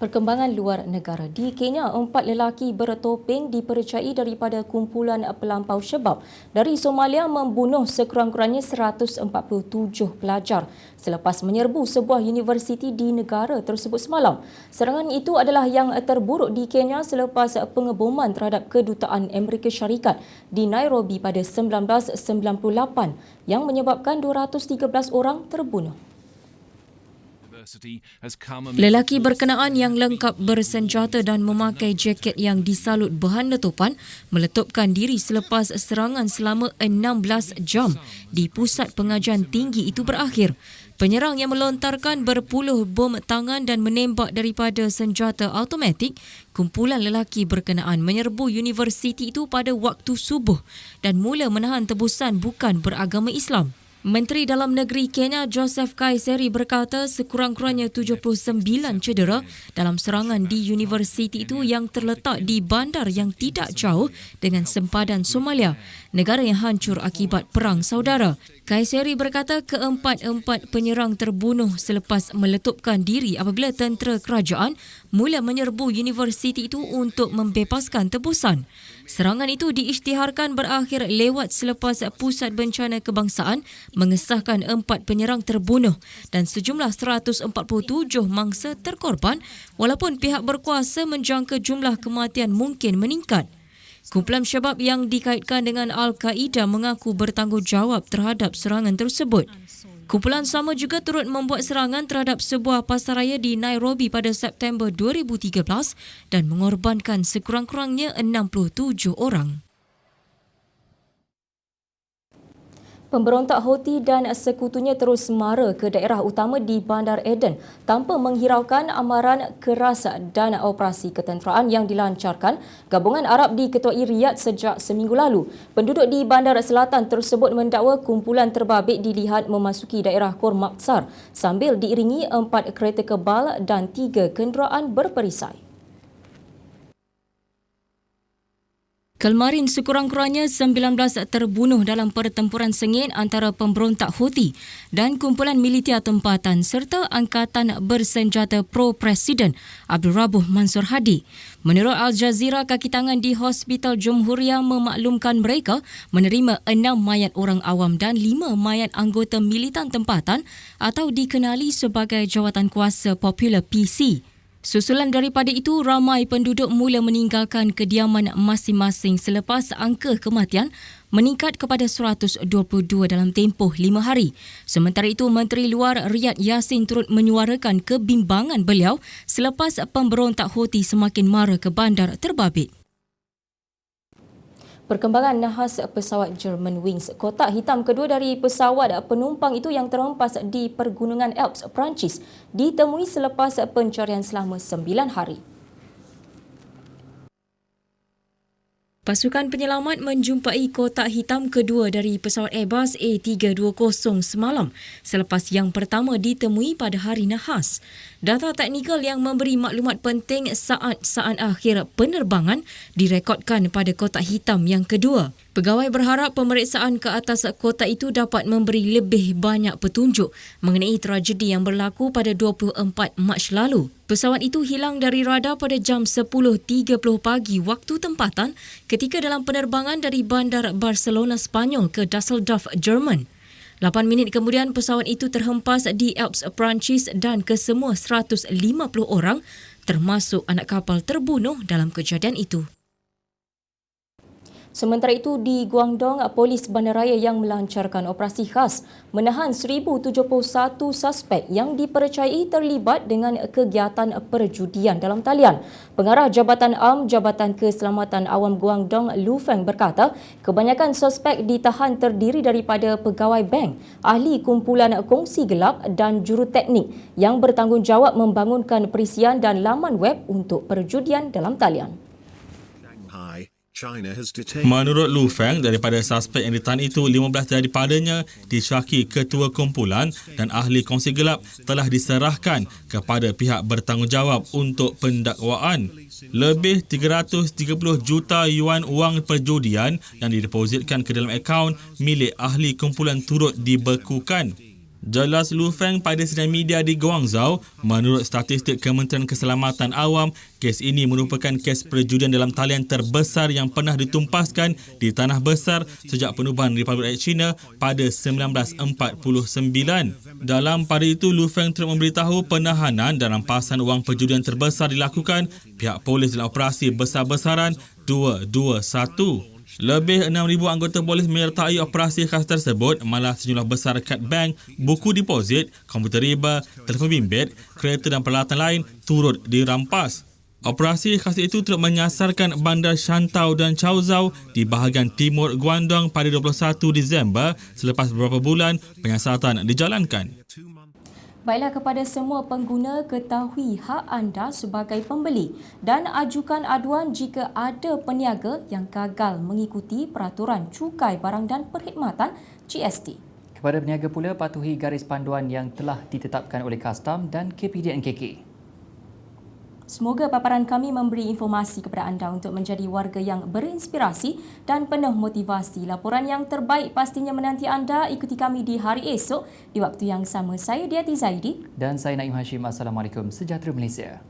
Perkembangan luar negara. Di Kenya, 4 lelaki bertopeng dipercayai daripada kumpulan pelampau Shebab dari Somalia membunuh sekurang-kurangnya 147 pelajar selepas menyerbu sebuah universiti di negara tersebut semalam. Serangan itu adalah yang terburuk di Kenya selepas pengeboman terhadap kedutaan Amerika Syarikat di Nairobi pada 1998 yang menyebabkan 213 orang terbunuh. Lelaki berkenaan yang lengkap bersenjata dan memakai jaket yang disalut bahan letupan meletupkan diri selepas serangan selama 16 jam di pusat pengajian tinggi itu berakhir. Penyerang yang melontarkan berpuluh bom tangan dan menembak daripada senjata automatik, kumpulan lelaki berkenaan menyerbu universiti itu pada waktu subuh dan mula menahan tebusan bukan beragama Islam. Menteri Dalam Negeri Kenya Joseph Kaiseri berkata sekurang-kurangnya 79 cedera dalam serangan di universiti itu yang terletak di bandar yang tidak jauh dengan sempadan Somalia, negara yang hancur akibat perang saudara. Kaiseri berkata keempat-empat penyerang terbunuh selepas meletupkan diri apabila tentera kerajaan mula menyerbu universiti itu untuk membebaskan tebusan. Serangan itu diisytiharkan berakhir lewat selepas Pusat Bencana Kebangsaan mengesahkan 4 penyerang terbunuh dan sejumlah 147 mangsa terkorban walaupun pihak berkuasa menjangka jumlah kematian mungkin meningkat. Kumpulan Shebab yang dikaitkan dengan Al-Qaeda mengaku bertanggungjawab terhadap serangan tersebut. Kumpulan sama juga turut membuat serangan terhadap sebuah pasaraya di Nairobi pada September 2013 dan mengorbankan sekurang-kurangnya 67 orang. Pemberontak Houthi dan sekutunya terus mara ke daerah utama di Bandar Aden tanpa menghiraukan amaran keras dan operasi ketenteraan yang dilancarkan Gabungan Arab diketuai Riyadh sejak seminggu lalu. Penduduk di bandar selatan tersebut mendakwa kumpulan terbabit dilihat memasuki daerah Khor Maksar sambil diiringi 4 kereta kebal dan 3 kenderaan berperisai. Kemarin sekurang-kurangnya 19 terbunuh dalam pertempuran sengit antara pemberontak Houthi dan kumpulan militer tempatan serta angkatan bersenjata pro-Presiden Abdul Rabuh Mansur Hadi. Menurut Al Jazeera, kaki tangan di Hospital Jumhuriyah memaklumkan mereka menerima 6 mayat orang awam dan 5 mayat anggota militan tempatan atau dikenali sebagai Jawatan Kuasa Popular PC. Susulan daripada itu, ramai penduduk mula meninggalkan kediaman masing-masing selepas angka kematian meningkat kepada 122 dalam tempoh 5 hari. Sementara itu, Menteri Luar Riyadh Yassin turut menyuarakan kebimbangan beliau selepas pemberontak Houthi semakin mara ke bandar terbabit. Perkembangan nahas pesawat Germanwings. Kotak hitam kedua dari pesawat penumpang itu yang terhempas di Pergunungan Alps, Perancis, ditemui selepas pencarian selama 9 hari. Pasukan penyelamat menjumpai kotak hitam kedua dari pesawat Airbus A320 semalam selepas yang pertama ditemui pada hari nahas. Data teknikal yang memberi maklumat penting saat-saat akhir penerbangan direkodkan pada kotak hitam yang kedua. Pegawai berharap pemeriksaan ke atas kotak itu dapat memberi lebih banyak petunjuk mengenai tragedi yang berlaku pada 24 Mac lalu. Pesawat itu hilang dari radar pada jam 10.30 pagi waktu tempatan ketika dalam penerbangan dari bandar Barcelona, Spanyol ke Düsseldorf, Jerman. 8 minit kemudian pesawat itu terhempas di Alps, Perancis dan kesemua 150 orang termasuk anak kapal terbunuh dalam kejadian itu. Sementara itu, di Guangdong, polis bandaraya yang melancarkan operasi khas menahan 1,071 suspek yang dipercayai terlibat dengan kegiatan perjudian dalam talian. Pengarah Jabatan Am Jabatan Keselamatan Awam Guangdong, Lu Feng berkata, kebanyakan suspek ditahan terdiri daripada pegawai bank, ahli kumpulan kongsi gelap dan juruteknik yang bertanggungjawab membangunkan perisian dan laman web untuk perjudian dalam talian. Menurut Lu Feng, daripada suspek yang ditahan itu, 15 daripadanya disyaki ketua kumpulan dan ahli kongsi gelap telah diserahkan kepada pihak bertanggungjawab untuk pendakwaan. Lebih 330 juta yuan wang perjudian yang didepositkan ke dalam akaun milik ahli kumpulan turut dibekukan. Jelas Lu Feng pada sidang media di Guangzhou, menurut statistik Kementerian Keselamatan Awam, kes ini merupakan kes perjudian dalam talian terbesar yang pernah ditumpaskan di tanah besar sejak penubuhan Republik Rakyat China pada 1949. Dalam pada itu, Lu Feng turut memberitahu penahanan dan rampasan wang perjudian terbesar dilakukan pihak polis dalam operasi besar-besaran 221. Lebih 6,000 anggota polis menyertai operasi khas tersebut, malah sejumlah besar kad bank, buku deposit, komputer riba, telefon bimbit, kereta dan peralatan lain turut dirampas. Operasi khas itu turut menyasarkan bandar Shantau dan Chaozhou di bahagian timur Guangdong pada 21 Disember selepas beberapa bulan penyiasatan dijalankan. Baiklah, kepada semua pengguna, ketahui hak anda sebagai pembeli dan ajukan aduan jika ada peniaga yang gagal mengikuti peraturan Cukai Barang dan Perkhidmatan GST. Kepada peniaga pula, patuhi garis panduan yang telah ditetapkan oleh Kastam dan KPDNKK. Semoga paparan kami memberi informasi kepada anda untuk menjadi warga yang berinspirasi dan penuh motivasi. Laporan yang terbaik pastinya menanti anda. Ikuti kami di hari esok di waktu yang sama. Saya Diati Zaidi. Dan saya Naim Hashim. Assalamualaikum. Sejahtera Malaysia.